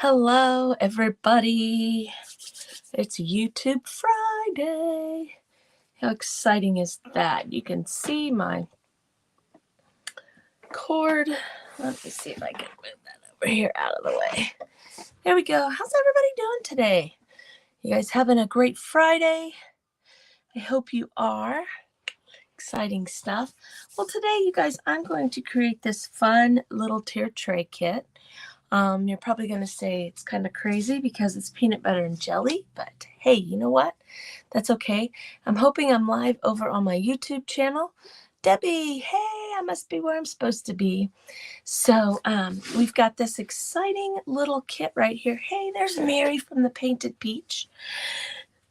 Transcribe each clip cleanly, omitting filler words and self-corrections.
Hello, everybody. It's YouTube Friday. How exciting is that? You can see my cord. Let me see if I can move that over here out of the way. There we go. How's everybody doing today? You guys having a great Friday? I hope you are. Exciting stuff. Well, today, you guys, I'm going to create this fun little tier tray kit. You're probably going to say it's kind of crazy because it's peanut butter and jelly, but hey, you know what? That's okay. I'm hoping I'm live over on my YouTube channel. Debbie, hey, I must be where I'm supposed to be. So we've got this exciting little kit right here. Hey, there's Mary from the Painted Peach.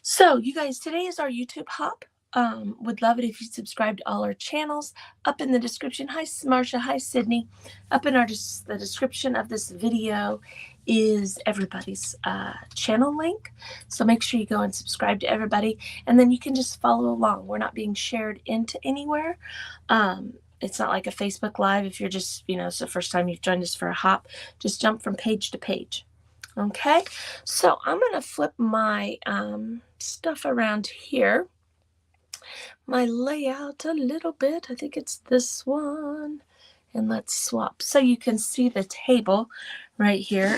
So you guys, today is our YouTube hop. Would love it if you subscribe to all our channels. Up in the description, hi Marsha, hi Sydney. Up in the description of this video is everybody's channel link. So make sure you go and subscribe to everybody, and then you can just follow along. We're not being shared into anywhere. It's not like a Facebook Live. If you're just, it's the first time you've joined us for a hop, just jump from page to page. Okay, so I'm going to flip my stuff around here. My layout a little bit. I think it's this one. And let's swap. So you can see the table right here.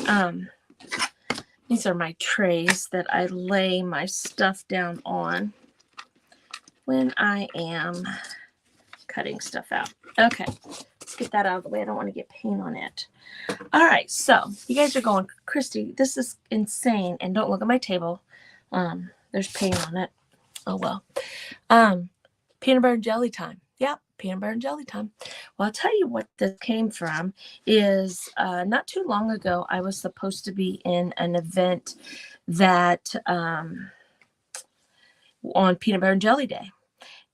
These are my trays that I lay my stuff down on when I am cutting stuff out. Okay, let's get that out of the way. I don't want to get paint on it. All right, so you guys are going, Christy, this is insane. And don't look at my table. There's paint on it. Oh, well. Peanut butter and jelly time. Yep, peanut butter and jelly time. Well, I'll tell you what this came from is not too long ago, I was supposed to be in an event that on Peanut Butter and Jelly Day.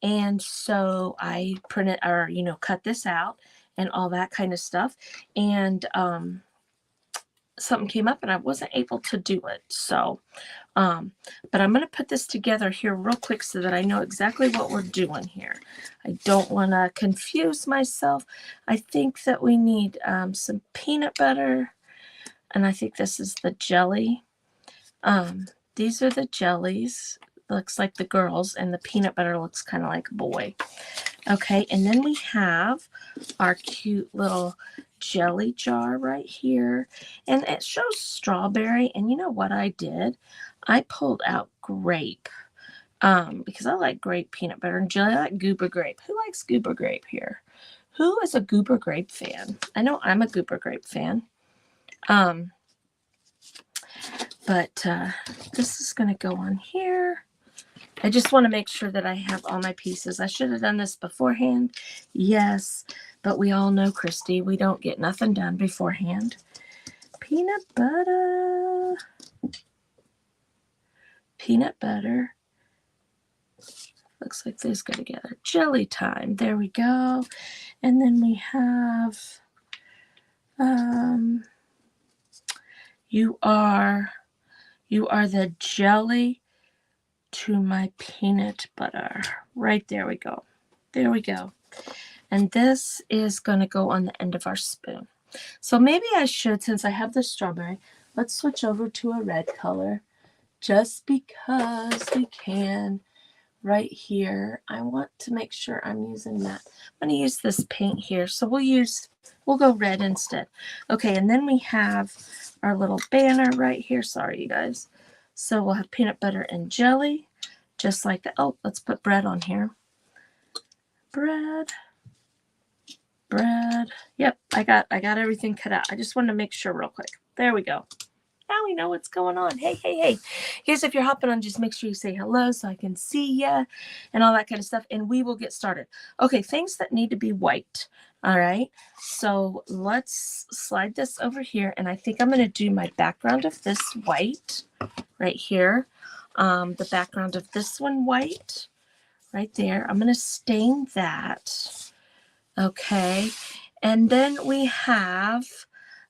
And so I printed or, cut this out and all that kind of stuff. And something came up and I wasn't able to do it. So, but I'm going to put this together here real quick so that I know exactly what we're doing here. I don't want to confuse myself. I think that we need some peanut butter, and I think this is the jelly. These are the jellies. Looks like the girls, and the peanut butter looks kind of like a boy. Okay, and then we have our cute little jelly jar right here, and it shows strawberry. And you know what I did? I pulled out grape because I like grape peanut butter and jelly. I like goober grape. Who likes goober grape here? Who is a goober grape fan? I know I'm a goober grape fan. But this is going to go on here. I just want to make sure that I have all my pieces. I should have done this beforehand. Yes, but we all know, Christy, we don't get nothing done beforehand. Peanut butter. Peanut butter. Looks like these go together. Jelly time. There we go. And then we have you are the jelly to my peanut butter. Right there we go. There we go. And this is going to go on the end of our spoon. So maybe I should, since I have the strawberry, let's switch over to a red color just because we can. Right here, I want to make sure I'm using that. I'm going to use this paint here. So we'll go red instead. Okay, and then we have our little banner right here. Sorry, you guys. So we'll have peanut butter and jelly, just like that. Oh, let's put bread on here. Bread. Yep, I got everything cut out. I just wanted to make sure real quick. There we go. Now we know what's going on. Hey. Guys, if you're hopping on, just make sure you say hello so I can see you and all that kind of stuff, and we will get started. Okay, things that need to be white. All right, so let's slide this over here, and I think I'm going to do my background of this white right here. The background of this one white right there. I'm going to stain that. Okay, and then we have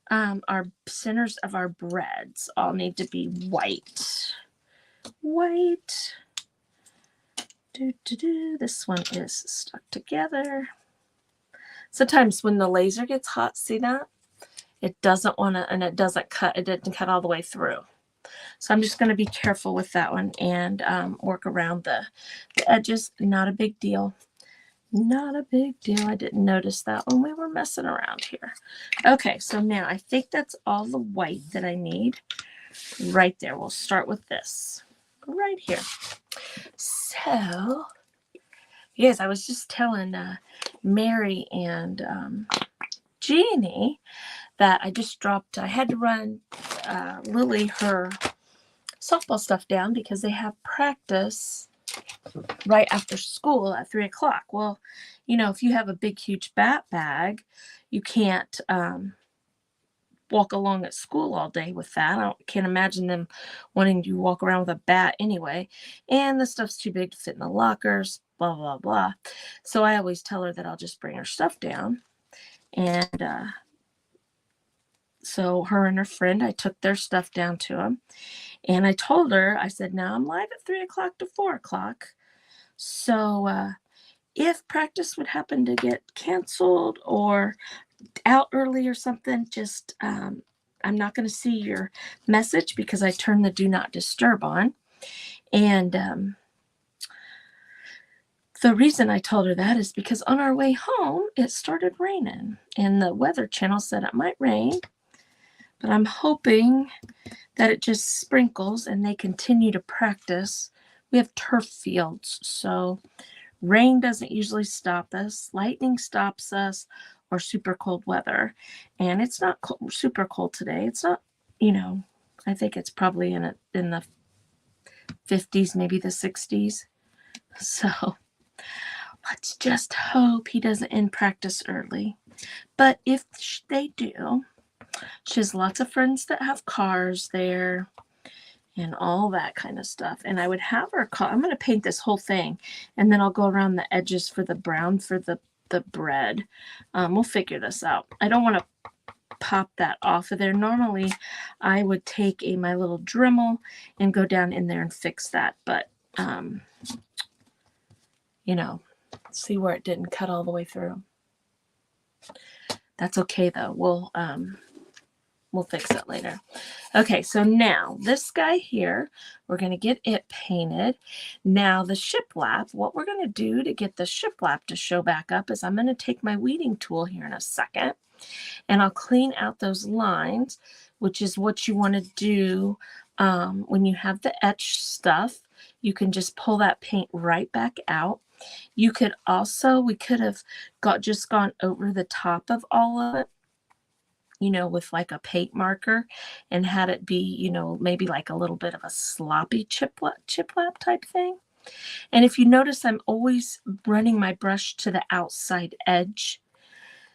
our centers of our breads all need to be white. This one is stuck together. Sometimes when the laser gets hot, see that? it doesn't want to, and it didn't cut all the way through. So I'm just going to be careful with that one and work around the edges. Not a big deal. Not a big deal. I didn't notice that when we were messing around here. Okay, so now I think that's all the white that I need right there. We'll start with this right here. So, yes, I was just telling Mary and Jeannie that I had to run Lily her softball stuff down because they have practice right after school at 3 o'clock. Well, if you have a big, huge bat bag, you can't walk along at school all day with that. I can't imagine them wanting to walk around with a bat anyway. And the stuff's too big to fit in the lockers, blah, blah, blah. So I always tell her that I'll just bring her stuff down. And so her and her friend, I took their stuff down to them. And I told her, I said, now I'm live at 3 o'clock to 4 o'clock. So if practice would happen to get canceled or out early or something, just I'm not going to see your message because I turned the do not disturb on. And the reason I told her that is because on our way home, it started raining. And the Weather Channel said it might rain. But I'm hoping that it just sprinkles and they continue to practice. We have turf fields, so rain doesn't usually stop us. Lightning stops us, or super cold weather. And it's not super cold today. It's not, I think it's probably in the 50s, maybe the 60s. So let's just hope he doesn't end practice early. But if they do, she has lots of friends that have cars there and all that kind of stuff. And I would have her I'm going to paint this whole thing, and then I'll go around the edges for the brown for the bread. We'll figure this out. I don't want to pop that off of there. Normally, I would take my little Dremel and go down in there and fix that. But, see where it didn't cut all the way through. That's okay, though. We'll fix it later. Okay, so now this guy here, we're going to get it painted. Now the shiplap, what we're going to do to get the shiplap to show back up is I'm going to take my weeding tool here in a second, and I'll clean out those lines, which is what you want to do when you have the etch stuff. You can just pull that paint right back out. You could also, we could have just gone over the top of all of it, with like a paint marker and had it be, maybe like a little bit of a sloppy chiplap type thing. And if you notice, I'm always running my brush to the outside edge.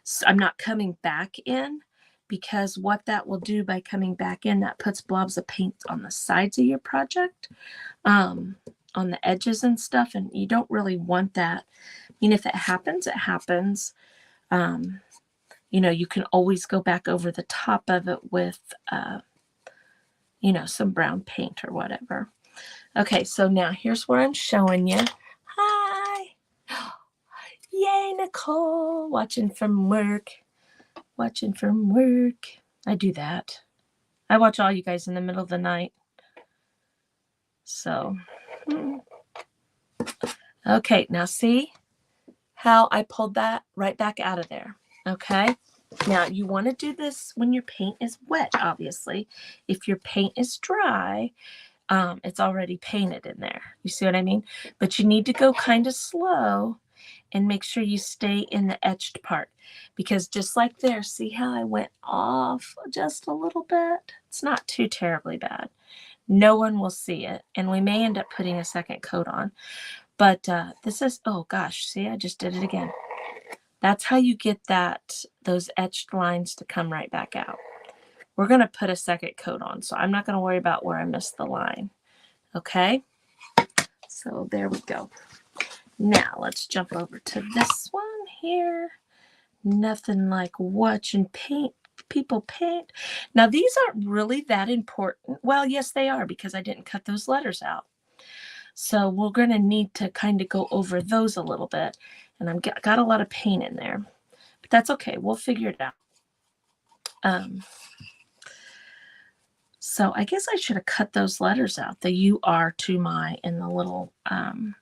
So I'm not coming back in, because what that will do by coming back in, that puts blobs of paint on the sides of your project, on the edges and stuff. And you don't really want that. I mean, if it happens, it happens. You can always go back over the top of it with, some brown paint or whatever. Okay, so now here's where I'm showing you. Hi. Yay, Nicole. Watching from work. I do that. I watch all you guys in the middle of the night. So, okay, now see how I pulled that right back out of there. Okay, now you want to do this when your paint is wet, obviously. If your paint is dry, it's already painted in there. You see what I mean? But you need to go kind of slow and make sure you stay in the etched part, because just like there, see how I went off just a little bit? It's not too terribly bad. No one will see it, and we may end up putting a second coat on. But this is, oh gosh, see, I just did it again. That's how you get those etched lines to come right back out. We're going to put a second coat on, so I'm not going to worry about where I missed the line. Okay? So there we go. Now let's jump over to this one here. Nothing like watching people paint. Now these aren't really that important. Well, yes, they are, because I didn't cut those letters out. So we're going to need to kind of go over those a little bit. And I've got a lot of paint in there. But that's okay. We'll figure it out. So I guess I should have cut those letters out, the you, are, to, my, and the little,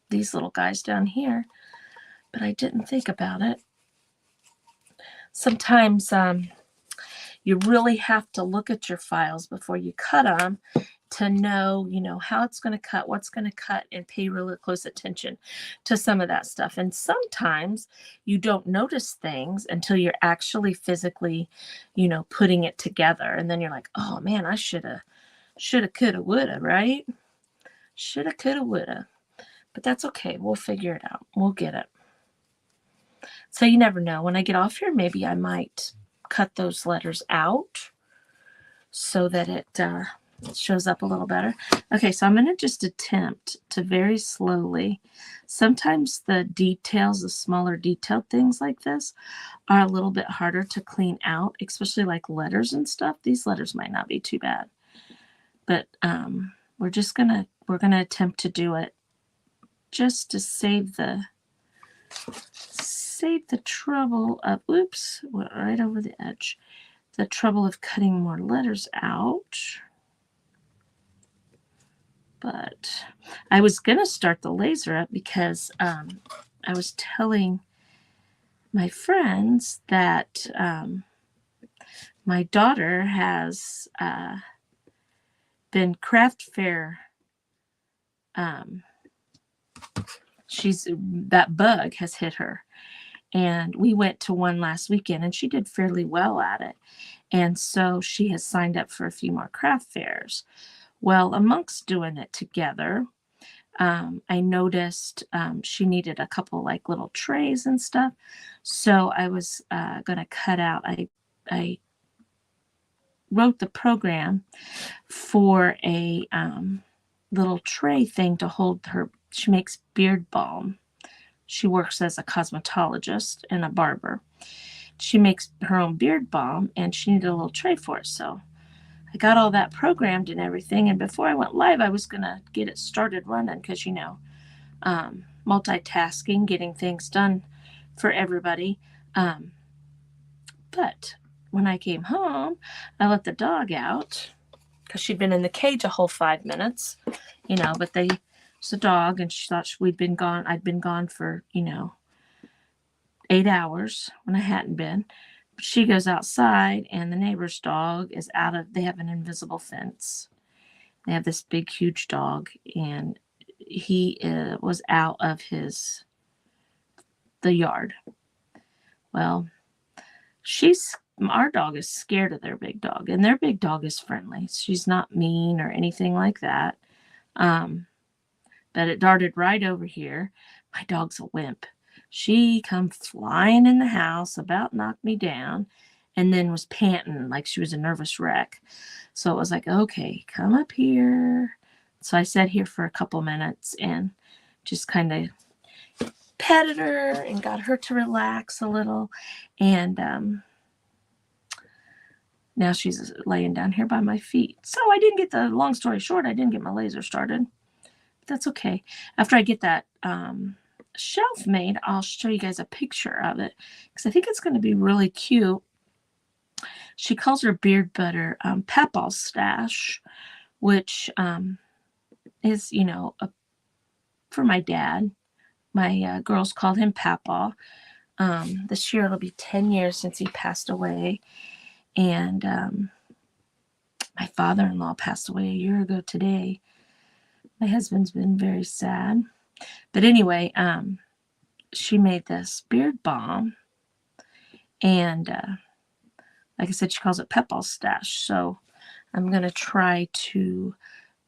these little guys down here, but I didn't think about it. Sometimes you really have to look at your files before you cut them to know, how it's going to cut, what's going to cut, and pay really close attention to some of that stuff. And sometimes you don't notice things until you're actually physically, putting it together. And then you're like, oh man, I shoulda, coulda, woulda, right? Shoulda, coulda, woulda. But that's okay. We'll figure it out. We'll get it. So you never know. When I get off here, maybe I might cut those letters out so that it shows up a little better. Okay, so I'm going to just attempt to very slowly. Sometimes the details, the smaller detailed things like this are a little bit harder to clean out, especially like letters and stuff. These letters might not be too bad. But we're going to attempt to do it just to save the trouble of, oops, right over the edge, the trouble of cutting more letters out. But I was going to start the laser up because I was telling my friends that my daughter has been craft fair. That bug has hit her. And we went to one last weekend and she did fairly well at it. And so she has signed up for a few more craft fairs. Well, amongst doing it together, I noticed she needed a couple like little trays and stuff. So I was going to cut out, I wrote the program for a little tray thing to hold her. She makes beard balm. She works as a cosmetologist and a barber. She makes her own beard balm and she needed a little tray for it. So I got all that programmed and everything. And before I went live, I was going to get it started running because, multitasking, getting things done for everybody. But when I came home, I let the dog out because she'd been in the cage a whole 5 minutes, but it's a dog and she thought I'd been gone for, 8 hours when I hadn't been. But she goes outside and the neighbor's dog is they have an invisible fence. They have this big, huge dog and he was out of the yard. Well, our dog is scared of their big dog and their big dog is friendly. She's not mean or anything like that. But it darted right over here. My dog's a wimp. She come flying in the house, about knocked me down, and then was panting like she was a nervous wreck. So it was like, okay, come up here. So I sat here for a couple minutes and just kind of petted her and got her to relax a little. And now she's laying down here by my feet. So long story short, I didn't get my laser started. That's okay. After I get that shelf made, I'll show you guys a picture of it because I think it's going to be really cute. She calls her beard butter Papaw's stash, which is, for my dad. My girls called him Papaw. This year it'll be 10 years since he passed away. And my father-in-law passed away a year ago today. My husband's been very sad. But anyway, she made this beard balm. And like I said, she calls it Papaw's stash. So I'm going to try to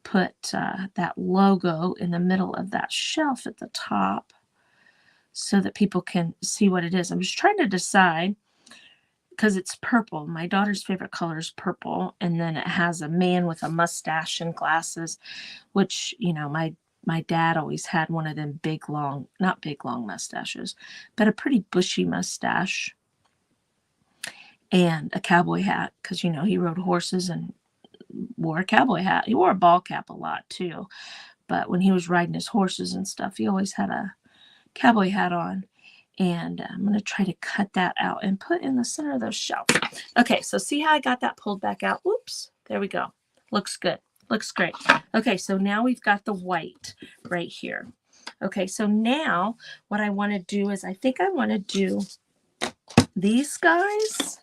put that logo in the middle of that shelf at the top so that people can see what it is. I'm just trying to decide because it's purple. My daughter's favorite color is purple. And then it has a man with a mustache and glasses, which, my dad always had one of them not big, long mustaches, but a pretty bushy mustache and a cowboy hat because, he rode horses and wore a cowboy hat. He wore a ball cap a lot too. But when he was riding his horses and stuff, he always had a cowboy hat on. And I'm going to try to cut that out and put in the center of those shelves. Okay, so see how I got that pulled back out? Oops, there we go. Looks good. Looks great. Okay, so now we've got the white right here. Okay, so now what I want to do is I think I want to do these guys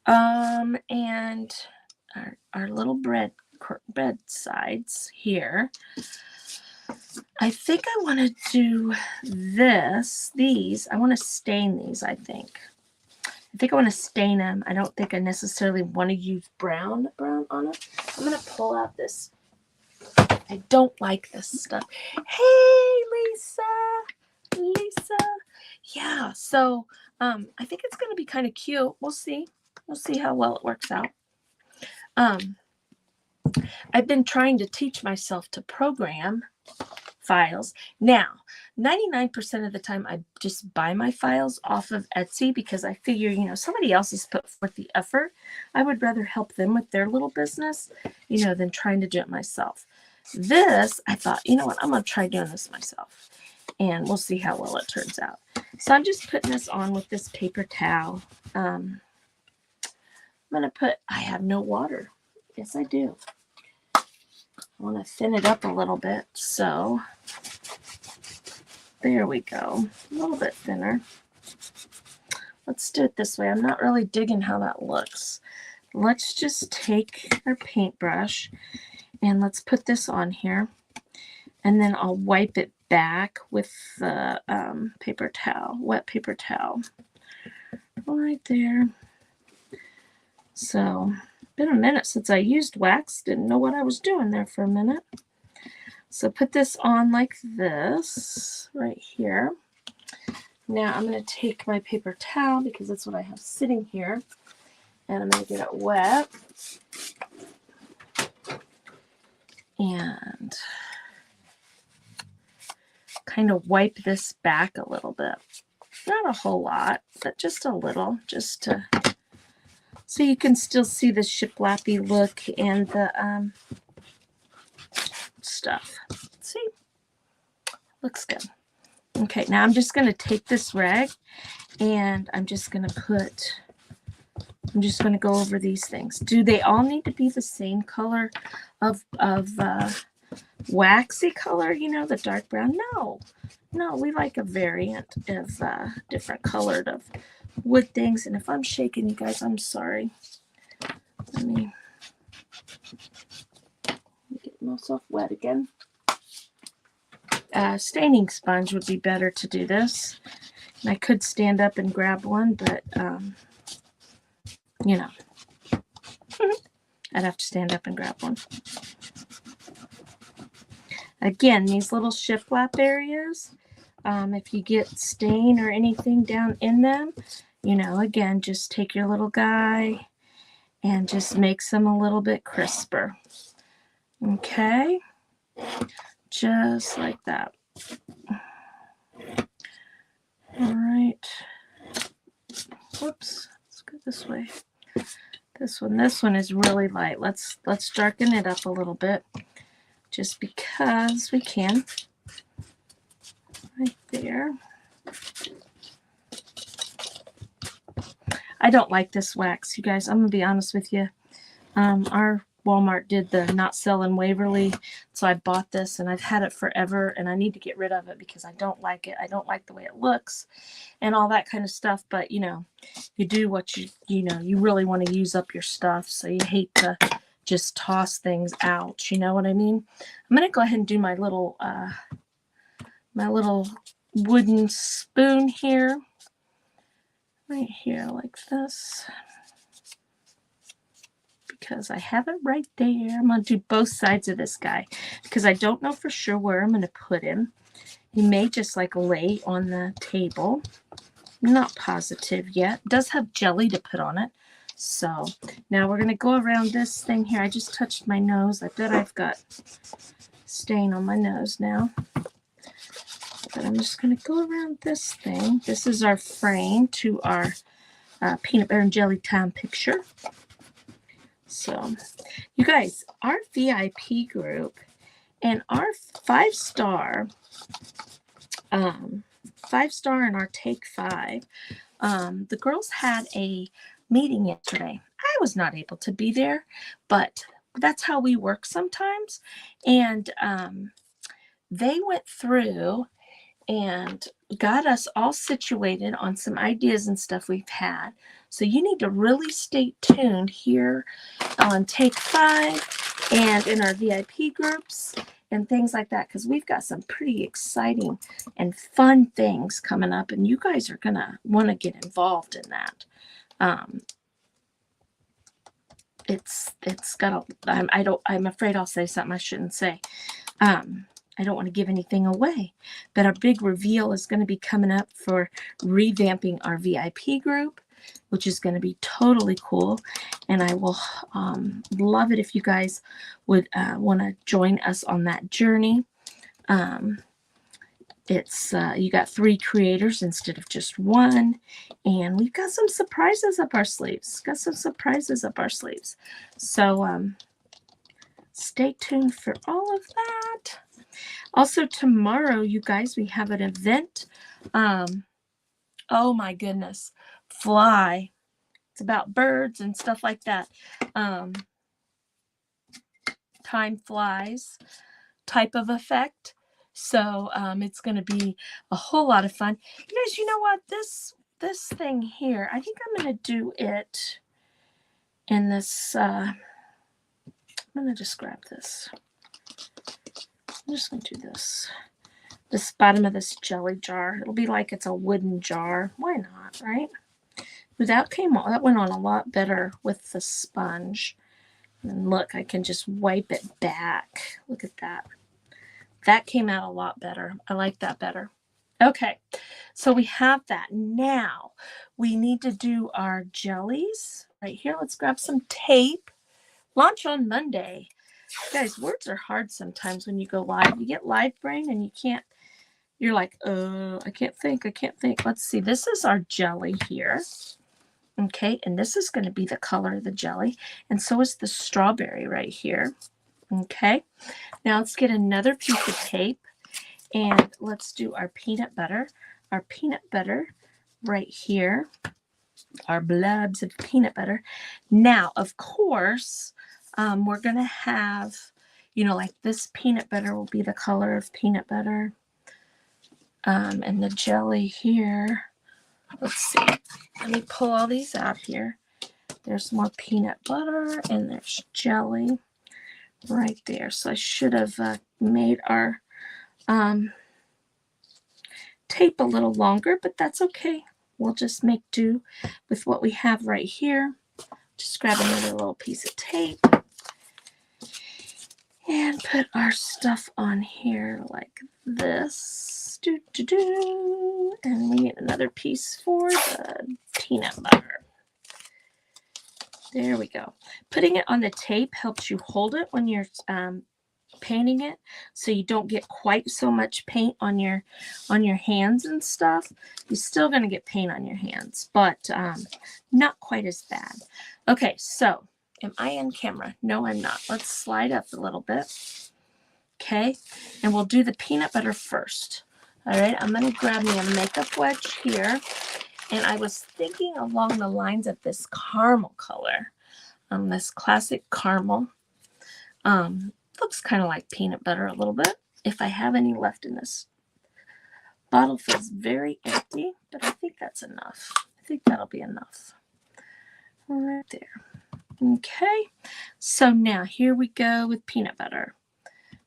and our little bread sides here. I think I want to do these. I want to stain these, I think. I want to stain them. I don't think I necessarily want to use brown on it. I'm going to pull out this. I don't like this stuff. Hey, Lisa. Yeah, so I think it's going to be kind of cute. We'll see. We'll see how well it works out. I've been trying to teach myself to program files. Now, 99% of the time I just buy my files off of Etsy because I figure, you know, somebody else has put forth the effort. I would rather help them with their little business, you know, than trying to do it myself. This, I thought, you know what, I'm going to try doing this myself. And we'll see how well it turns out. So I'm just putting this on with this paper towel. I'm going to put, I have no water. Yes, I do. I want to thin it up a little bit. So there we go. A little bit thinner. Let's do it this way. I'm not really digging how that looks. Let's just take our paintbrush and let's put this on here. And then I'll wipe it back with the paper towel, wet paper towel. Right there. So, been a minute since I used wax. Didn't know what I was doing there for a minute. So put this on like this right here. Now I'm going to take my paper towel because that's what I have sitting here. And I'm going to get it wet. And kind of wipe this back a little bit. Not a whole lot, but just a little, just to, so you can still see the shiplappy look and the stuff. See? Looks good. Okay, now I'm just going to take this rag and I'm just going to go over these things. Do they all need to be the same color of waxy color, you know, the dark brown? No, we like a variant of different colored of wood things. And if I'm shaking, you guys, I'm sorry. Let me get myself wet again. Staining sponge would be better to do this. And I could stand up and grab one, but you know, I'd have to stand up and grab one. Again, these little shiplap areas, if you get stain or anything down in them, you know, again, just take your little guy and just makes them a little bit crisper. Okay, just like that. All right. Whoops. Let's go this way. This one is really light. Let's darken it up a little bit, just because we can. Right there. I don't like this wax, you guys. I'm gonna be honest with you. Our Walmart did the not selling Waverly, so I bought this and I've had it forever and I need to get rid of it because I don't like it. I don't like the way it looks and all that kind of stuff. But you know, you do what you know, you really want to use up your stuff, so you hate to just toss things out. You know what I mean? I'm gonna go ahead and do my little wooden spoon here, right here like this. Because I have it right there. I'm going to do both sides of this guy because I don't know for sure where I'm going to put him. He may just like lay on the table. I'm not positive yet. It does have jelly to put on it. So now we're going to go around this thing here. I just touched my nose. I bet I've got stain on my nose now. But I'm just going to go around this thing. This is our frame to our peanut butter and jelly time picture. So, you guys, our VIP group and our 5-star 5-star in our Take 5. The girls had a meeting yesterday. I was not able to be there, but that's how we work sometimes. And they went through and got us all situated on some ideas and stuff we've had. So you need to really stay tuned here on Take 5 and in our VIP groups and things like that, because we've got some pretty exciting and fun things coming up, and you guys are gonna want to get involved in that. It's got a, I'm afraid I'll say something I shouldn't say. I don't want to give anything away, but our big reveal is going to be coming up for revamping our VIP group, which is going to be totally cool. And I will love it if you guys would want to join us on that journey. It's you got 3 creators instead of just 1, and we've got some surprises up our sleeves. So stay tuned for all of that. Also tomorrow, you guys, we have an event. Oh my goodness, Fly. It's about birds and stuff like that. Time flies type of effect. So it's going to be a whole lot of fun. You guys, you know what? This thing here, I think I'm going to do it in this. I'm going to just grab this. I'm just going to do this bottom of this jelly jar. It'll be like it's a wooden jar. Why not, right? But that went on a lot better with the sponge. And look, I can just wipe it back. Look at that. That came out a lot better. I like that better. Okay, so we have that. Now we need to do our jellies right here. Let's grab some tape. Launch on Monday. Guys, words are hard sometimes when you go live. You get live brain and you can't, you're like, I can't think. Let's see. This is our jelly here. Okay, and this is going to be the color of the jelly. And so is the strawberry right here. Okay, now let's get another piece of tape and let's do our peanut butter. Our peanut butter right here. Our blobs of peanut butter. Now, of course, we're going to have, like this peanut butter will be the color of peanut butter. And the jelly here. Let's see. Let me pull all these out here. There's more peanut butter and there's jelly right there. So I should have made our tape a little longer, but that's okay. We'll just make do with what we have right here. Just grab another little piece of tape and put our stuff on here like this. And we need another piece for the peanut butter. There we go. Putting it on the tape helps you hold it when you're painting it, so you don't get quite so much paint on your hands and stuff. You're still going to get paint on your hands, but not quite as bad. Okay, so am I in camera? No, I'm not. Let's slide up a little bit. Okay, and we'll do the peanut butter first. All right, I'm going to grab me a makeup wedge here. And I was thinking along the lines of this caramel color. This classic caramel. Looks kind of like peanut butter a little bit. If I have any left in this bottle, feels very empty, but I think that's enough. I think that'll be enough. Right there. Okay. So now here we go with peanut butter.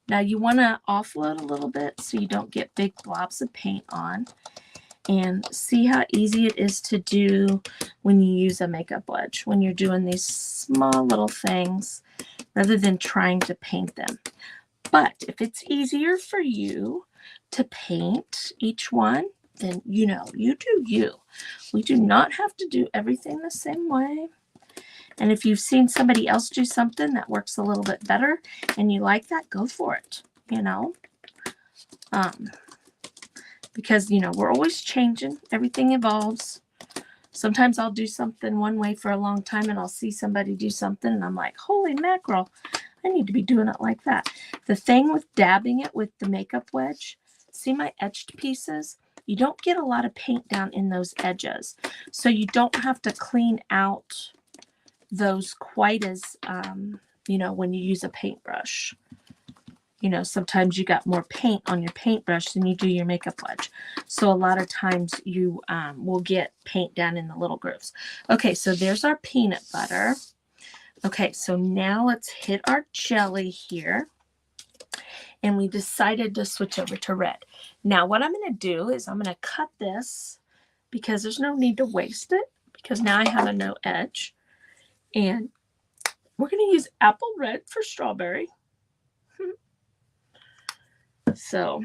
Now you want to offload a little bit so you don't get big blobs of paint on. And see how easy it is to do when you use a makeup wedge, when you're doing these small little things rather than trying to paint them. But if it's easier for you to paint each one, then you do you. We do not have to do everything the same way. And if you've seen somebody else do something that works a little bit better and you like that, go for it, because, we're always changing. Everything evolves. Sometimes I'll do something one way for a long time and I'll see somebody do something and I'm like, holy mackerel, I need to be doing it like that. The thing with dabbing it with the makeup wedge, see my etched pieces? you don't get a lot of paint down in those edges. So you don't have to clean out those quite as, you know, when you use a paintbrush. You know, sometimes you got more paint on your paintbrush than you do your makeup wedge. So a lot of times you will get paint down in the little grooves. Okay, so there's our peanut butter. Okay, so now let's hit our jelly here. And we decided to switch over to red. Now what I'm going to do is I'm going to cut this because there's no need to waste it because now I have a no edge. And we're going to use apple red for strawberry. So,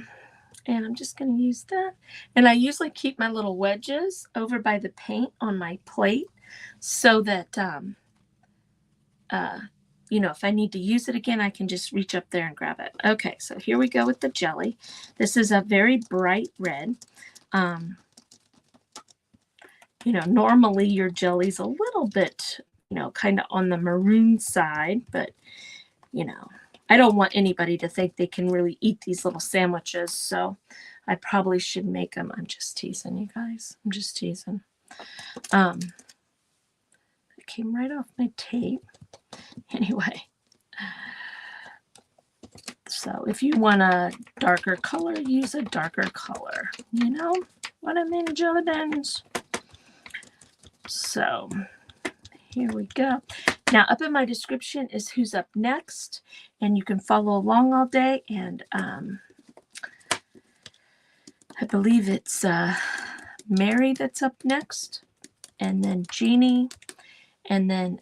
and I'm just going to use that. And I usually keep my little wedges over by the paint on my plate so that, you know, if I need to use it again, I can just reach up there and grab it. Okay, so here we go with the jelly. This is a very bright red. You know, normally your jelly's a little bit, you know, kind of on the maroon side, but, you know, I don't want anybody to think they can really eat these little sandwiches, so I probably should make them. I'm just teasing you guys. I'm just teasing. It came right off my tape. Anyway, so if you want a darker color, use a darker color. You know what I mean, jelly beans? So here we go. Now up in my description is who's up next, and you can follow along all day. And I believe it's Mary that's up next, and then Jeannie, and then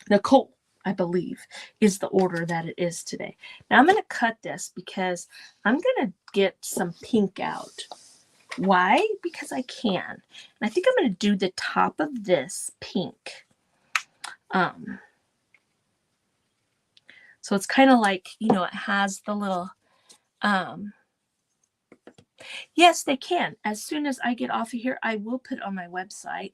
Nicole, I believe, is the order that it is today. Now I'm going to cut this because I'm going to get some pink out. Why? Because I can. And I think I'm going to do the top of this pink. So it's kind of like, you know, it has the little, yes, they can. As soon as I get off of here, I will put it on my website.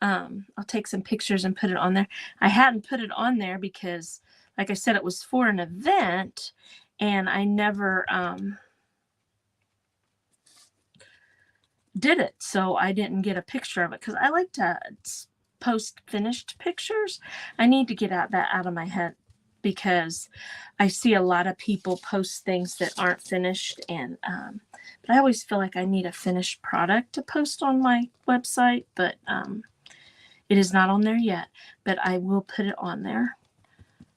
I'll take some pictures and put it on there. I hadn't put it on there because, like I said, it was for an event, and I never did it, so I didn't get a picture of it because I like to post finished pictures. I need to get that out of my head because I see a lot of people post things that aren't finished, and but I always feel like I need a finished product to post on my website, but it is not on there yet, but I will put it on there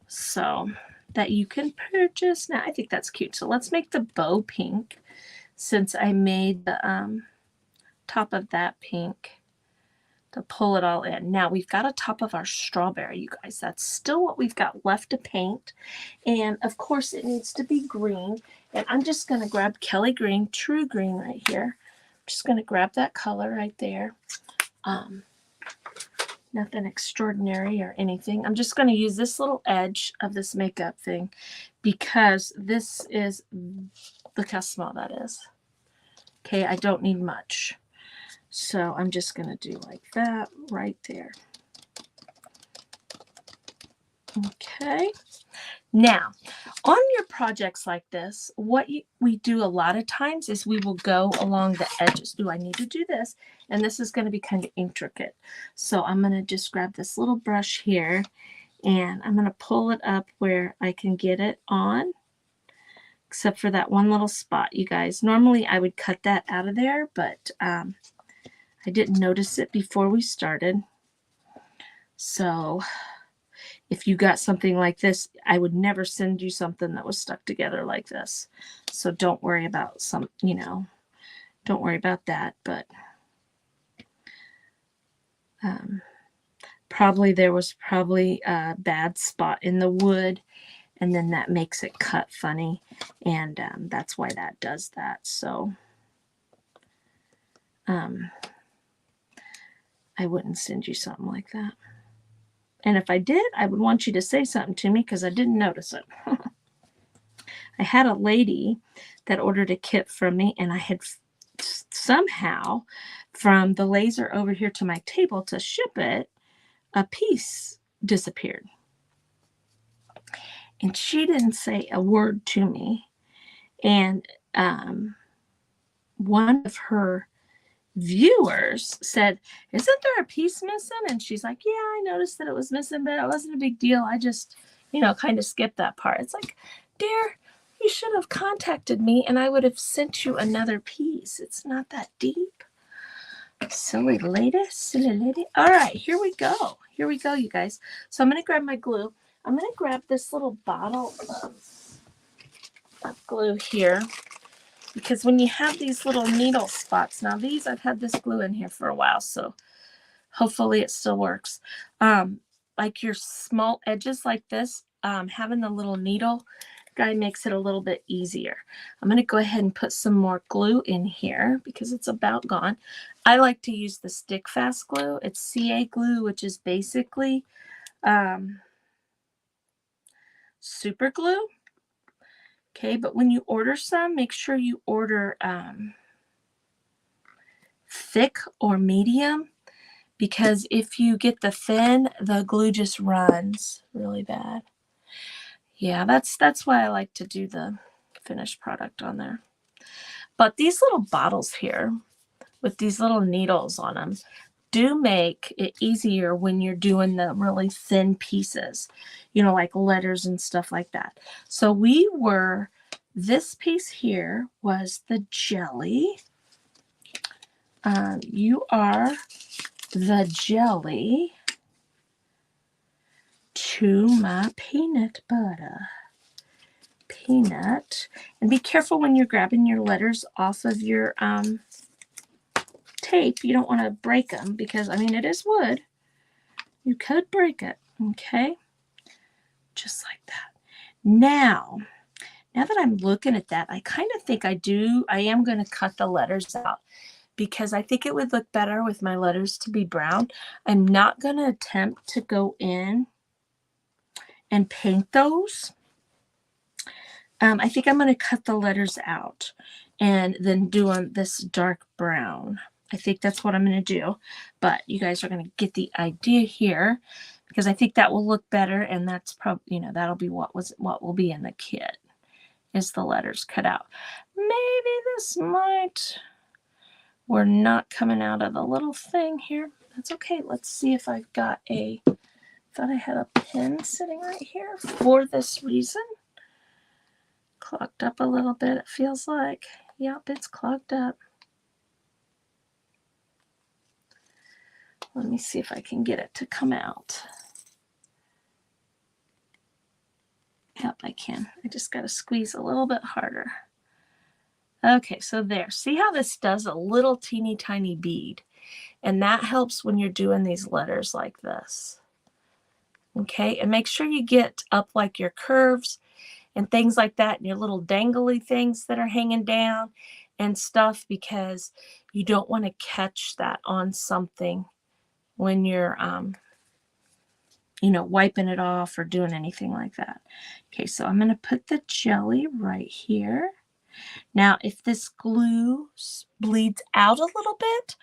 so that you can purchase. Now, I think that's cute. So let's make the bow pink since I made the top of that pink to pull it all in. Now, we've got a top of our strawberry, you guys. That's still what we've got left to paint. And, of course, it needs to be green. And I'm just going to grab Kelly Green, True Green right here. I'm just going to grab that color right there. Nothing extraordinary or anything. I'm just going to use this little edge of this makeup thing because this is, look how small that is. Okay, I don't need much. So I'm just going to do like that right there. Okay. Now, on your projects like this, what we do a lot of times is we will go along the edges. Do I need to do this? And this is going to be kind of intricate. So I'm going to just grab this little brush here, and I'm going to pull it up where I can get it on, except for that one little spot, you guys. Normally I would cut that out of there, but I didn't notice it before we started. So if you got something like this, I would never send you something that was stuck together like this. So don't worry about don't worry about that. But there was probably a bad spot in the wood, and then that makes it cut funny. And that's why that does that. So I wouldn't send you something like that. And if I did, I would want you to say something to me because I didn't notice it. I had a lady that ordered a kit from me, and I had somehow, from the laser over here to my table to ship it, a piece disappeared. and she didn't say a word to me. And one of her viewers said, "Isn't there a piece missing?" And she's like, "Yeah, I noticed that it was missing, but it wasn't a big deal. I just, kind of skipped that part." It's like, dear, you should have contacted me and I would have sent you another piece. It's not that deep. Silly lady, silly lady. All right, here we go. Here we go, you guys. So I'm going to grab my glue. I'm going to grab this little bottle of glue here, because when you have these little needle spots, now these, I've had this glue in here for a while, so hopefully it still works. Like your small edges like this, having the little needle guy makes it a little bit easier. I'm going to go ahead and put some more glue in here because it's about gone. I like to use the stick fast glue. It's CA glue, which is basically super glue. Okay, but when you order some, make sure you order thick or medium, because if you get the thin, the glue just runs really bad. Yeah, that's why I like to do the finished product on there. But these little bottles here with these little needles on them do make it easier when you're doing the really thin pieces, like letters and stuff like that. So this piece here was the jelly. You are the jelly to my peanut butter. Peanut. And be careful when you're grabbing your letters off of your tape. You don't want to break them because, it is wood. You could break it. Okay? Just like that. Now that I'm looking at that, I kind of think I am going to cut the letters out because I think it would look better with my letters to be brown. I'm not going to attempt to go in and paint those. I think I'm going to cut the letters out and then do this dark brown. I think that's what I'm going to do. But you guys are going to get the idea here because I think that will look better, and that's probably, that'll be what will be in the kit is the letters cut out. Maybe this we're not coming out of the little thing here. That's okay. Let's see if I've got thought I had a pen sitting right here for this reason. Clogged up a little bit, it feels like. Yep, it's clogged up. Let me see if I can get it to come out. Yep, I can. I just got to squeeze a little bit harder. Okay, so there. See how this does a little teeny tiny bead? And that helps when you're doing these letters like this. Okay, and make sure you get up like your curves and things like that, and your little dangly things that are hanging down and stuff, because you don't want to catch that on something when you're wiping it off or doing anything like that. Okay, so I'm going to put the jelly right here. Now, if this glue bleeds out a little bit,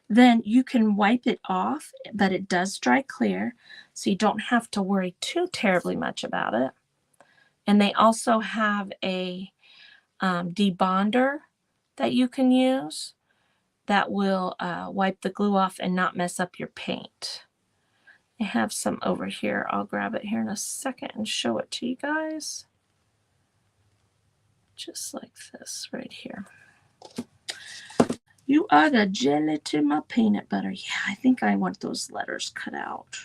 then you can wipe it off, but it does dry clear, so you don't have to worry too terribly much about it. And they also have a debonder that you can use that will wipe the glue off and not mess up your paint. I have some over here. I'll grab it here in a second and show it to you guys. Just like this right here. You are the jelly to my peanut butter. Yeah, I think I want those letters cut out.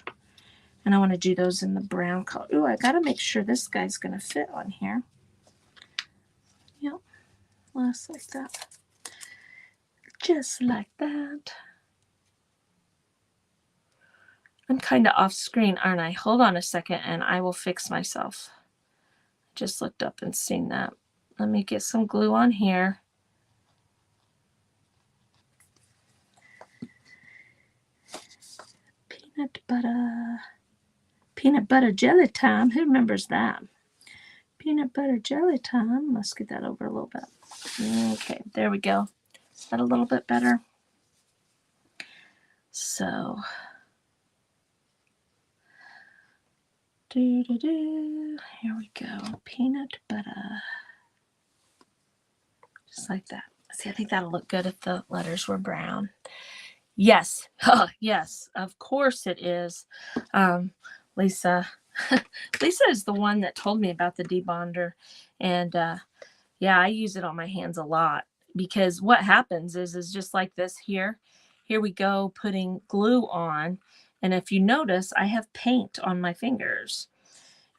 And I want to do those in the brown color. Ooh, I got to make sure this guy's going to fit on here. Yep, just like that. Just like that. I'm kind of off screen, aren't I? Hold on a second and I will fix myself. Just looked up and seen that. Let me get some glue on here. Peanut butter jelly time. Who remembers that? Peanut butter jelly time. Let's get that over a little bit. Okay, there we go. Is that a little bit better? So Here we go. Peanut butter. Just like that. See, I think that'll look good if the letters were brown. Yes. Yes, of course it is. Lisa. Lisa is the one that told me about the debonder. And yeah, I use it on my hands a lot because what happens is just like this here. Here we go putting glue on. And if you notice, I have paint on my fingers.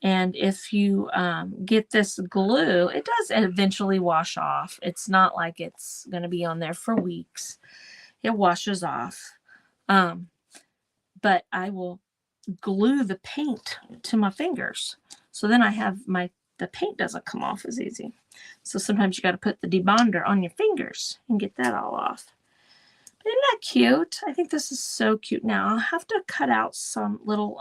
And if you get this glue, it does eventually wash off. It's not like it's going to be on there for weeks. It washes off. But I will glue the paint to my fingers. So then I have the paint doesn't come off as easy. So sometimes you got to put the debonder on your fingers and get that all off. But isn't that cute? I think this is so cute. Now I'll have to cut out some little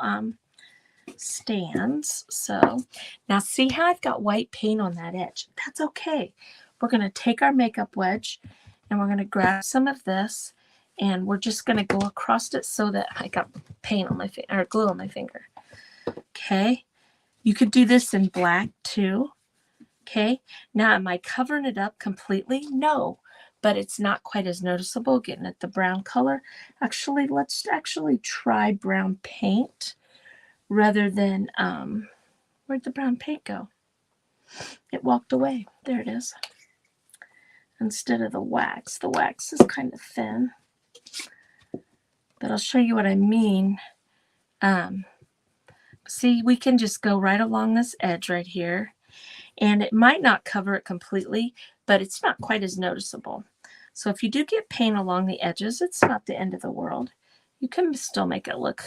stands. So now see how I've got white paint on that edge? That's okay. We're going to take our makeup wedge and we're going to grab some of this and we're just going to go across it so that I got paint on my finger or glue on my finger. Okay. You could do this in black too. Okay. Now am I covering it up completely? No, but it's not quite as noticeable getting at the brown color. Actually, let's actually try brown paint rather than, where'd the brown paint go? It walked away. There it is. Instead of the wax is kind of thin. But I'll show you what I mean. See, we can just go right along this edge right here. And it might not cover it completely, but it's not quite as noticeable. So if you do get paint along the edges, it's not the end of the world. You can still make it look,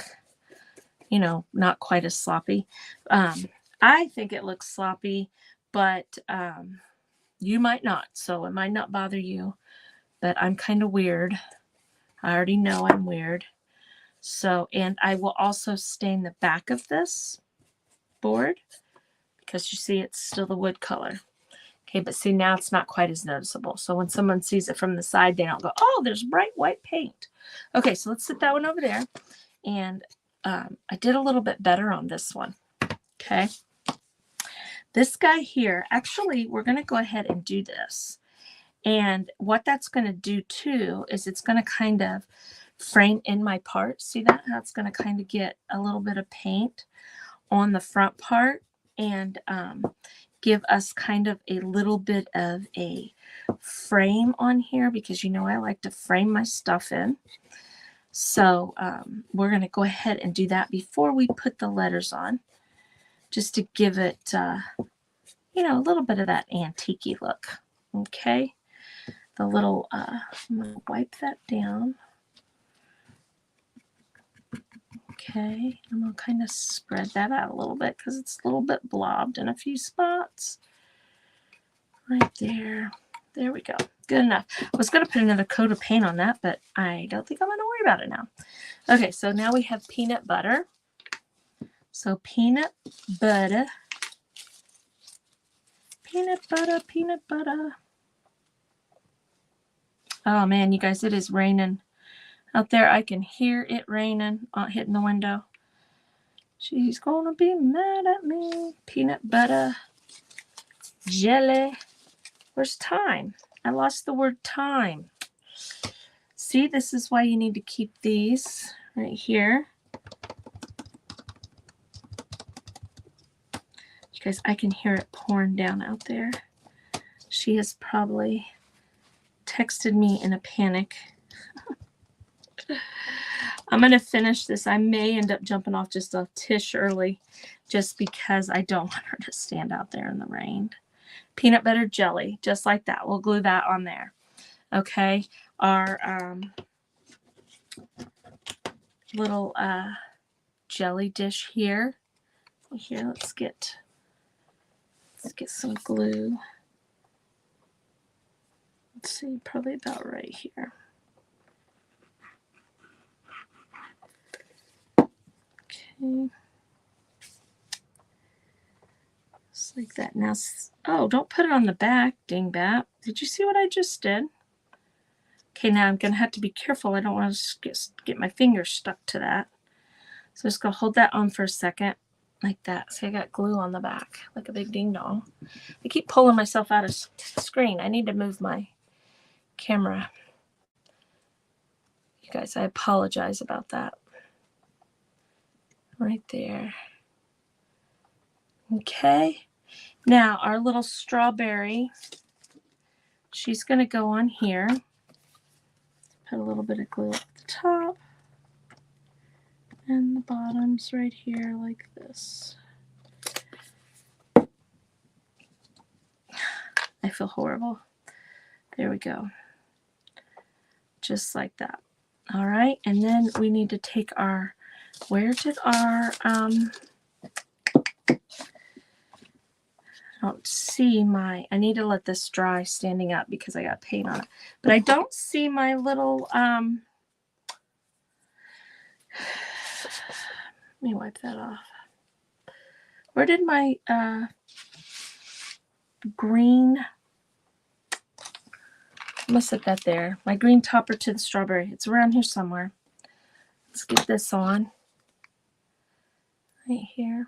you know, not quite as sloppy. I think it looks sloppy, but you might not. So it might not bother you. But I'm kind of weird. I already know I'm weird. So, and I will also stain the back of this board because you see it's still the wood color. Okay, but see now it's not quite as noticeable. So when someone sees it from the side, they don't go, oh, there's bright white paint. Okay, so let's set that one over there. And I did a little bit better on this one. Okay. This guy here, actually, we're going to go ahead and do this. And what that's going to do too is it's going to kind of frame in my part. See that? That's going to kind of get a little bit of paint on the front part and give us kind of a little bit of a frame on here because you know I like to frame my stuff in. So we're going to go ahead and do that before we put the letters on, just to give it, you know, a little bit of that antique-y look. Okay. The little, I'm going to wipe that down. Okay, I'm going to kind of spread that out a little bit because it's a little bit blobbed in a few spots. Right there. There we go. Good enough. I was going to put another coat of paint on that, but I don't think I'm going to worry about it now. Okay, so now we have peanut butter. So peanut butter. Peanut butter, peanut butter. Oh man, you guys, it is raining out there. I can hear it raining hitting the window. She's gonna be mad at me. Peanut butter, jelly. Where's time? I lost the word time. See, this is why you need to keep these right here. You guys, I can hear it pouring down out there. She has probably texted me in a panic. I'm going to finish this. I may end up jumping off just a tish early just because I don't want her to stand out there in the rain. Peanut butter jelly, just like that. We'll glue that on there. Okay. Our little jelly dish here. Here, let's get some glue. Let's see, probably about right here. Okay. Just like that. Now, oh, don't put it on the back, dingbat. Did you see what I just did? Okay, now I'm going to have to be careful. I don't want to get my fingers stuck to that. So just go hold that on for a second. like that. See, I got glue on the back, like a big ding dong. I keep pulling myself out of screen. I need to move my camera. You guys, I apologize about that. Right there. Okay. Now, our little strawberry, she's going to go on here. Put a little bit of glue at the top. And the bottom's right here like this. I feel horrible. There we go. Just like that. All right. And then we need to take our, where did our, I don't see my, I need to let this dry standing up because I got paint on it. But I don't see my little, let me wipe that off. Where did my green, I must have that there. My green topper to the strawberry. It's around here somewhere. Let's get this on. Right here.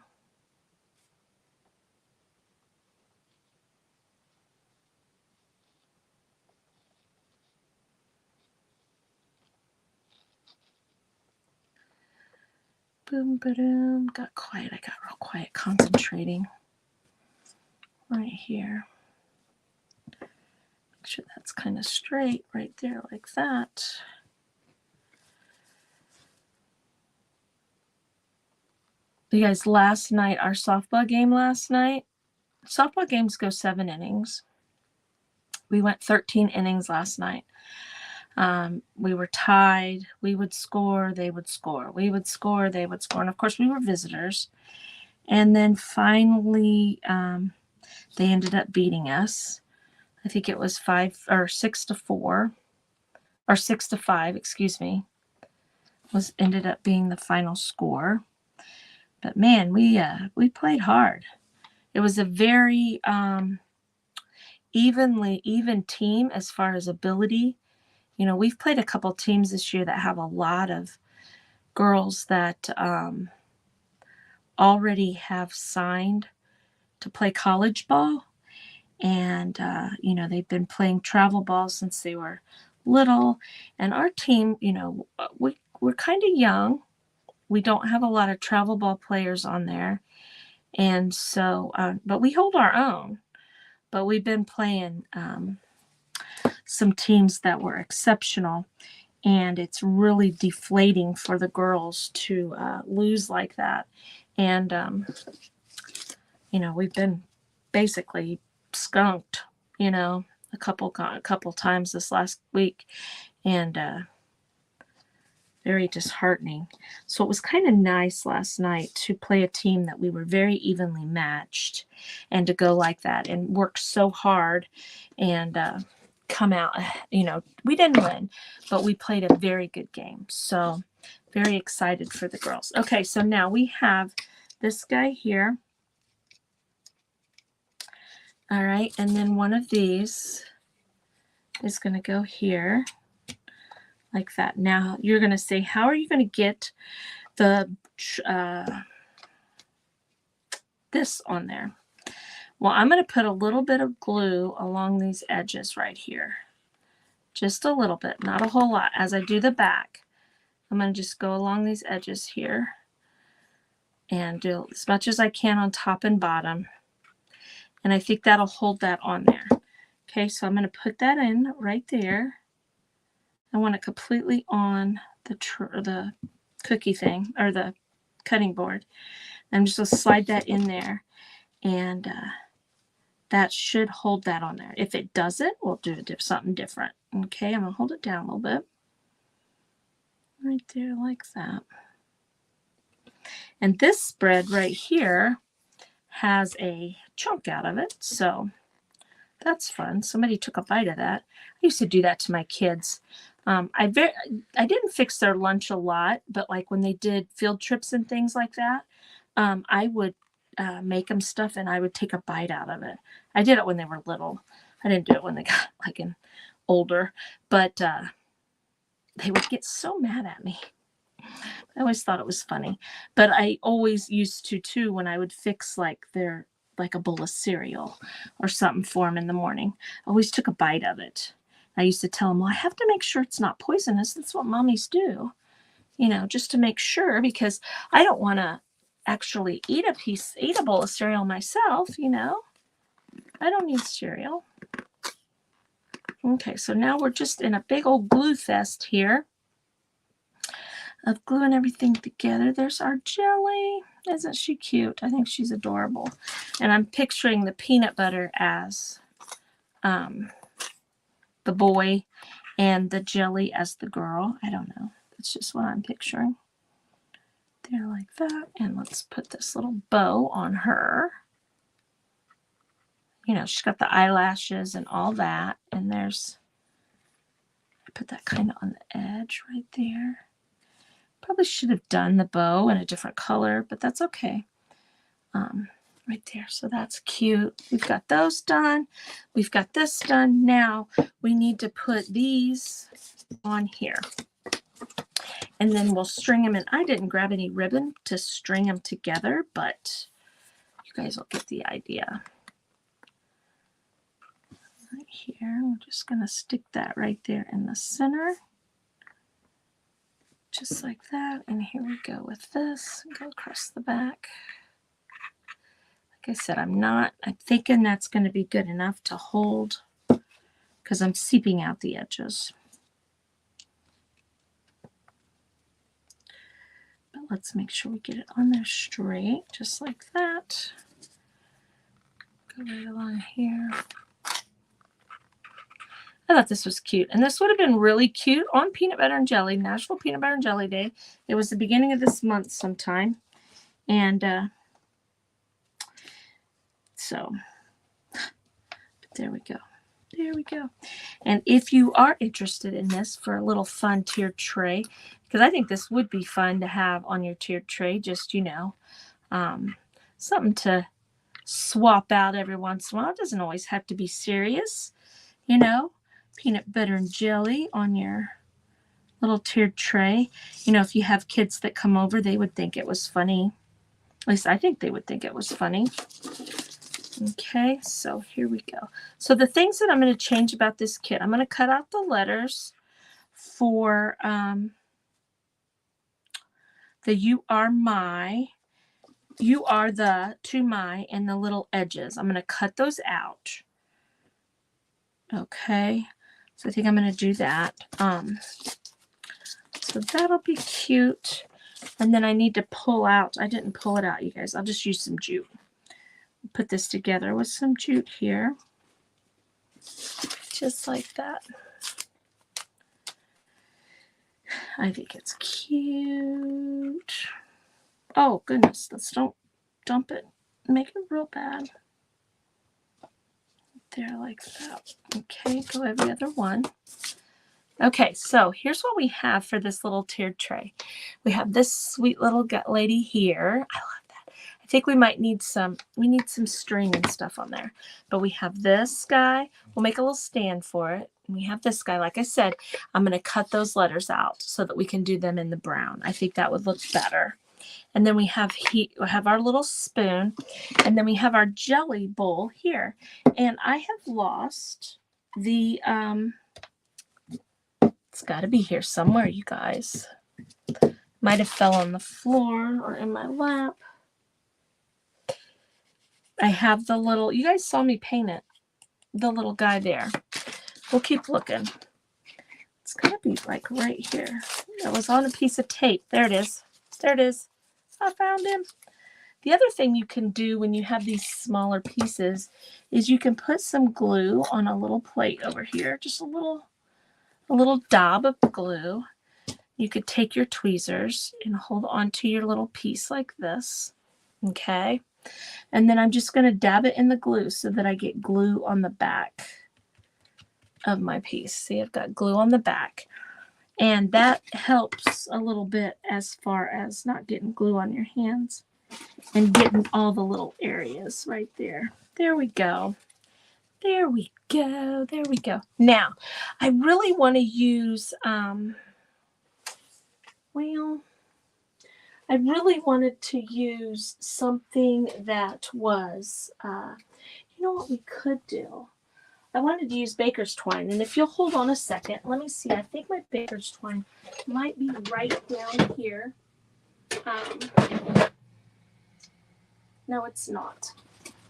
Boom, ba-doom. Got quiet. I got real quiet concentrating. Right here. Make sure that's kind of straight right there like that. You guys, last night, our softball game last night, softball games go 7 innings. We went 13 innings last night. We were tied. We would score, they would score. We would score, they would score. And of course, we were visitors. And then finally, they ended up beating us. I think it was 6-4, or 6-5, excuse me, ended up being the final score. But man, we played hard. It was a very even team as far as ability. You know, we've played a couple teams this year that have a lot of girls that already have signed to play college ball. And, you know, they've been playing travel ball since they were little. And our team, you know, we're kind of young. We don't have a lot of travel ball players on there. And so, but we hold our own. But we've been playing some teams that were exceptional. And it's really deflating for the girls to lose like that. And, you know, we've been basically skunked, you know, a couple times this last week, and very disheartening. So it was kind of nice last night to play a team that we were very evenly matched, and to go like that and work so hard and come out. You know, we didn't win, but we played a very good game. So very excited for the girls. Okay, so now we have this guy here. All right, and then one of these is going to go here like that. Now you're going to say, how are you going to get the this on there? Well, I'm going to put a little bit of glue along these edges right here. Just a little bit, not a whole lot. As I do the back, I'm going to just go along these edges here and do as much as I can on top and bottom. And I think that'll hold that on there. Okay, so I'm going to put that in right there. I want it completely on the cookie thing, or the cutting board. I'm just going to slide that in there, and that should hold that on there. If it doesn't, we'll do something different. Okay, I'm going to hold it down a little bit. Right there like that. And this spread right here has a chunk out of it, so that's fun. Somebody took a bite of that. I used to do that to my kids. I didn't fix their lunch a lot, but like when they did field trips and things like that, I would make them stuff and I would take a bite out of it. I did it when they were little. I didn't do it when they got like older, but they would get so mad at me. I always thought it was funny. But I always used to, too, when I would fix like a bowl of cereal or something for them in the morning. I always took a bite of it. I used to tell them, well, I have to make sure it's not poisonous. That's what mommies do, just to make sure, because I don't want to actually eat a bowl of cereal myself, I don't need cereal. Okay, so now we're just in a big old glue fest here of gluing everything together. There's our jelly. Isn't she cute? I think she's adorable. And I'm picturing the peanut butter as the boy and the jelly as the girl. I don't know. That's just what I'm picturing. There, like that. And let's put this little bow on her. She's got the eyelashes and all that. And I put that kind of on the edge right there. Probably should have done the bow in a different color, but that's okay. Right there. So that's cute. We've got those done. We've got this done. Now we need to put these on here. And then we'll string them in. I didn't grab any ribbon to string them together, but you guys will get the idea. Right here, we're just going to stick that right there in the center. Just like that. And here we go with this. Go across the back. Like I said, I'm thinking that's going to be good enough to hold because I'm seeping out the edges. But let's make sure we get it on there straight, just like that. Go right along here. I thought this was cute. And this would have been really cute on Peanut Butter and Jelly, National Peanut Butter and Jelly Day. It was the beginning of this month sometime. And so, there we go. There we go. And if you are interested in this for a little fun tiered tray, because I think this would be fun to have on your tiered tray, just, something to swap out every once in a while. It doesn't always have to be serious, peanut butter and jelly on your little tiered tray. If you have kids that come over, they would think it was funny. At least I think they would think it was funny. Okay, so here we go. So the things that I'm going to change about this kit, I'm going to cut out the letters for the you are the, to my, and the little edges. I'm going to cut those out. Okay, so I think I'm going to do that. So that'll be cute. And then I need to pull out. I didn't pull it out, you guys. I'll just use some jute. Put this together with some jute here. Just like that. I think it's cute. Oh, goodness. Let's don't dump it. Make it real bad. There, like that. Okay, go every other one. Okay, so here's what we have for this little tiered tray. We have this sweet little gut lady here. I love that. I think we need some string and stuff on there. But we have this guy. We'll make a little stand for it. And we have this guy. Like I said, I'm going to cut those letters out so that we can do them in the brown. I think that would look better. And then we have our little spoon. And then we have our jelly bowl here. And I have lost the... It's got to be here somewhere, you guys. Might have fell on the floor or in my lap. I have the little, you guys saw me paint it. The little guy there. We'll keep looking. It's got to be like right here. It was on a piece of tape. There it is. There it is. I found him. The other thing you can do when you have these smaller pieces is you can put some glue on a little plate over here. Just a little dab of glue. You could take your tweezers and hold on to your little piece like this. Okay. And then I'm just going to dab it in the glue so that I get glue on the back of my piece. See, I've got glue on the back. And that helps a little bit as far as not getting glue on your hands and getting all the little areas right there. There we go. There we go. There we go. Now, I really want to use, well, I really wanted to use something that was, you know what we could do? I wanted to use baker's twine, and if you'll hold on a second, let me see. I think my baker's twine might be right down here. No, it's not.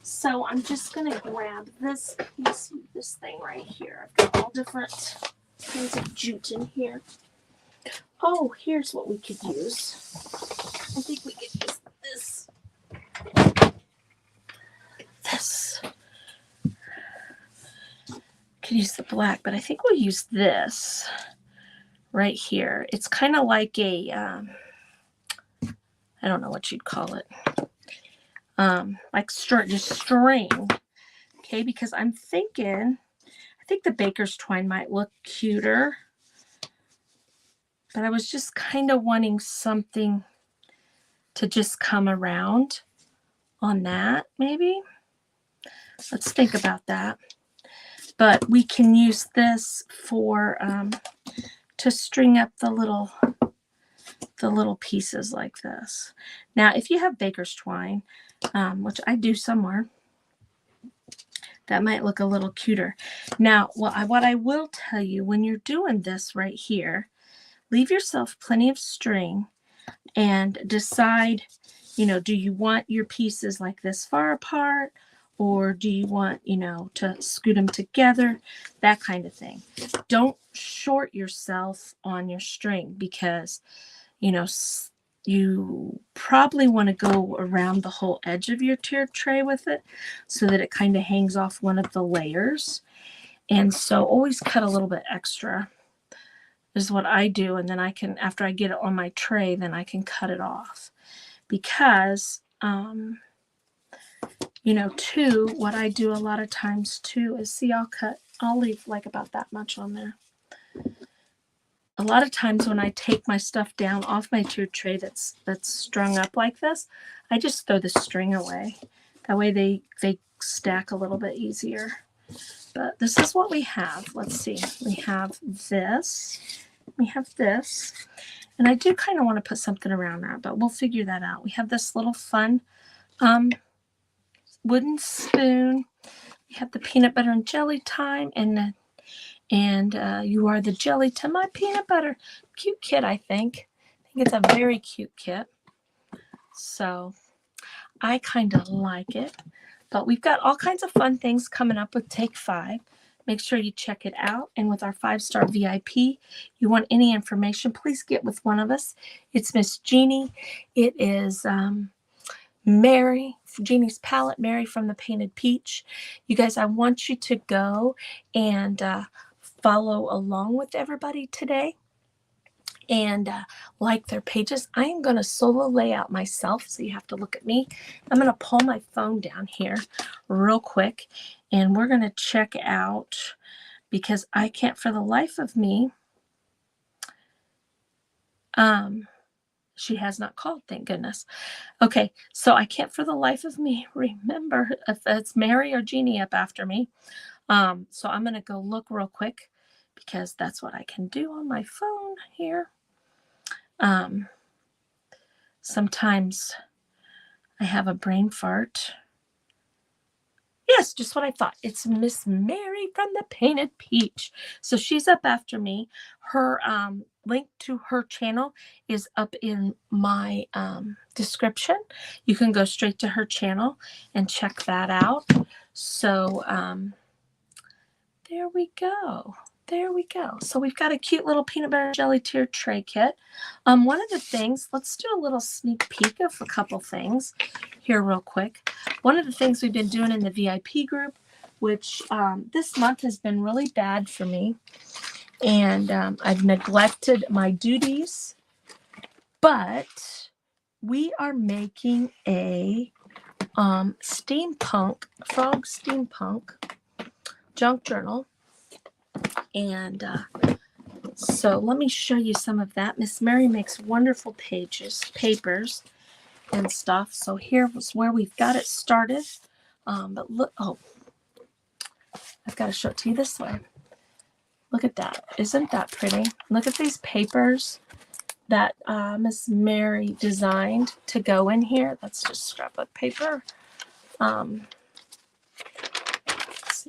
So I'm just going to grab this piece, this thing right here. I've got all different kinds of jute in here. Oh, here's what we could use. I think we could use this. This. Could use the black, but I think we'll use this right here. It's kind of like a, I don't know what you'd call it. Like just string. Okay, because I'm thinking, I think the baker's twine might look cuter. But I was just kind of wanting something to just come around on that, maybe. Let's think about that. But we can use this for to string up the little pieces like this. Now, if you have baker's twine, which I do somewhere, that might look a little cuter. Now, what I will tell you, when you're doing this right here, leave yourself plenty of string and decide, you know, do you want your pieces like this far apart, or do you want, you know, to scoot them together, that kind of thing. Don't short yourself on your string because, you know, you probably want to go around the whole edge of your tiered tray with it so that it kind of hangs off one of the layers. And so always cut a little bit extra is what I do, and then I can, after I get it on my tray, then I can cut it off. Because, you know, too, what I do a lot of times too is, see, I'll leave like about that much on there. A lot of times when I take my stuff down off my tiered tray that's strung up like this, I just throw the string away. That way they stack a little bit easier. But this is what we have. Let's see. We have this. We have this. And I do kind of want to put something around that, but we'll figure that out. We have this little fun wooden spoon. We have the peanut butter and jelly time. And you are the jelly to my peanut butter. Cute kit, I think. I think it's a very cute kit. So I kind of like it. But we've got all kinds of fun things coming up with Take 5. Make sure you check it out. And with our 5-star VIP, you want any information, please get with one of us. It's Miss Jeannie. It is Mary, Jeannie's palette, Mary from the Painted Peach. You guys, I want you to go and follow along with everybody today and like their pages. I am going to solo layout myself, so you have to look at me. I'm going to pull my phone down here real quick, and we're going to check out, because I can't for the life of me, she has not called, thank goodness. Okay, so I can't for the life of me remember if it's Mary or Jeannie up after me. So I'm going to go look real quick, because that's what I can do on my phone here. Sometimes I have a brain fart. Yes, just what I thought. It's Miss Mary from the Painted Peach. So she's up after me. Her link to her channel is up in my description. You can go straight to her channel and check that out. So there we go. There we go. So we've got a cute little peanut butter jelly tiered tray kit. One of the things, let's do a little sneak peek of a couple things here real quick. One of the things we've been doing in the VIP group, which this month has been really bad for me, and I've neglected my duties, but we are making a frog steampunk junk journal. And so let me show you some of that. Miss Mary makes wonderful papers and stuff. So here was where we've got it started. But look, oh, I've got to show it to you this way. Look at that. Isn't that pretty? Look at these papers. that Miss Mary designed to go in here. That's just scrapbook paper. So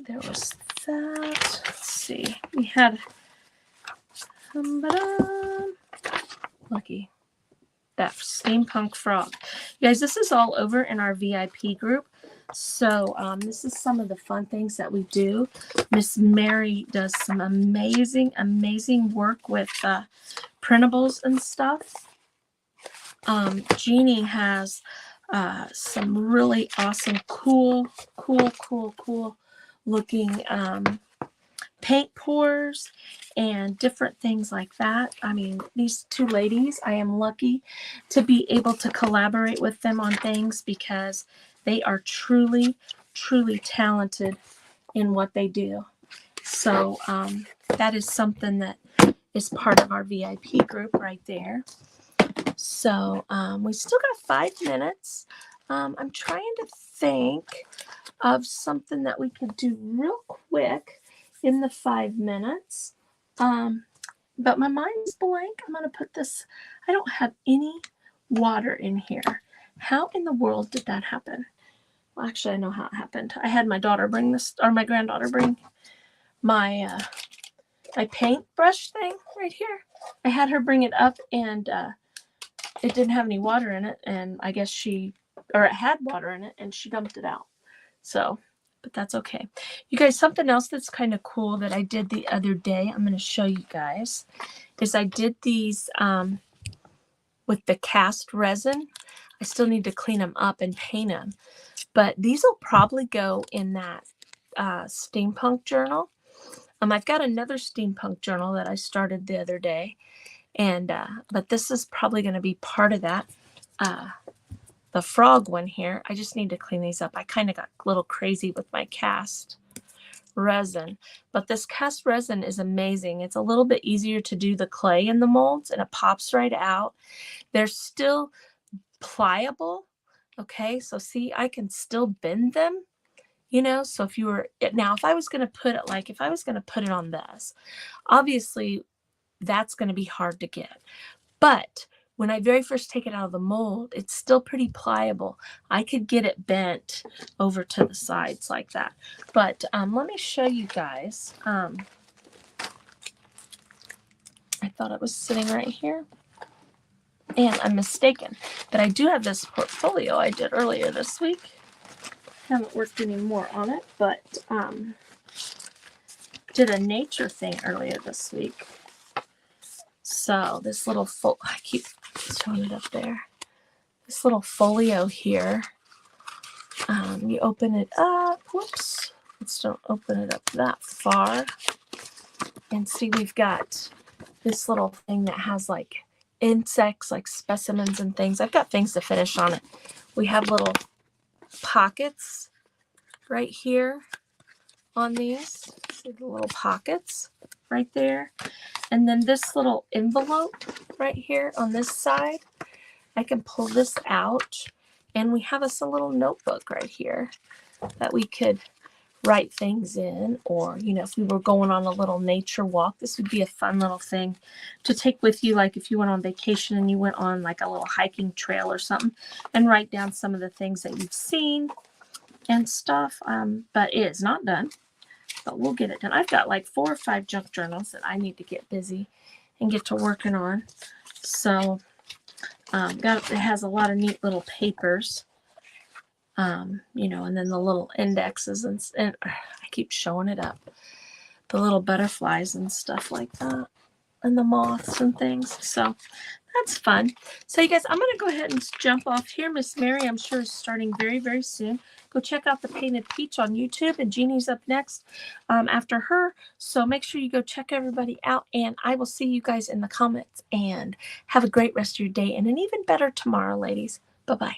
there was that. Let's see. We had lucky that steampunk frog. You guys, this is all over in our VIP group. So this is some of the fun things that we do. Miss Mary does some amazing, amazing work with printables and stuff. Jeannie has some really awesome, cool looking paint pours and different things like that. I mean, these two ladies, I am lucky to be able to collaborate with them on things because they are truly talented in what they do. So that is something that is part of our VIP group right there. So we still got 5 minutes. I'm trying to think of something that we could do real quick in the 5 minutes. But my mind's blank. I'm going to put this. I don't have any water in here. How in the world did that happen? Well, actually, I know how it happened. I had my daughter bring this, or my granddaughter bring my my paintbrush thing right here. I had her bring it up, and it didn't have any water in it, and I guess it had water in it, and she dumped it out. So, but that's okay. You guys, something else that's kind of cool that I did the other day, I'm going to show you guys, is I did these with the cast resin. I still need to clean them up and paint them, but these will probably go in that steampunk journal. I've got another steampunk journal that I started the other day, and but this is probably going to be part of that. The frog one here. I just need to clean these up. I kind of got a little crazy with my cast resin, but this cast resin is amazing. It's a little bit easier to do the clay in the molds, and it pops right out. They're still pliable. Okay, so see, I can still bend them, you know. So if you were now, if I was going to put it like, if I was going to put it on this, obviously that's going to be hard to get. But when I very first take it out of the mold, it's still pretty pliable. I could get it bent over to the sides like that. But let me show you guys. I thought it was sitting right here, and I'm mistaken. But I do have this portfolio I did earlier this week. Haven't worked any more on it, but did a nature thing earlier this week. So this little I keep throwing it up there. This little folio here. You open it up. Whoops. Let's don't open it up that far. And see, we've got this little thing that has like insects, like specimens and things. I've got things to finish on it. We have little pockets right here on these. See the little pockets right there. And then this little envelope right here on this side, I can pull this out, and we have us a little notebook right here that we could write things in, or, you know, if we were going on a little nature walk, this would be a fun little thing to take with you, like if you went on vacation and you went on like a little hiking trail or something, and write down some of the things that you've seen and stuff. But it is not done. But we'll get it done. I've got like 4 or 5 junk journals that I need to get busy and get to working on. So it has a lot of neat little papers, you know, and then the little indexes and I keep showing it up. The little butterflies and stuff like that, and the moths and things. So that's fun. So you guys, I'm going to go ahead and jump off here. Miss Mary, I'm sure, is starting very, very soon. Go check out the Painted Peach on YouTube, and Jeannie's up next after her. So make sure you go check everybody out, and I will see you guys in the comments. And have a great rest of your day and an even better tomorrow, ladies. Bye-bye.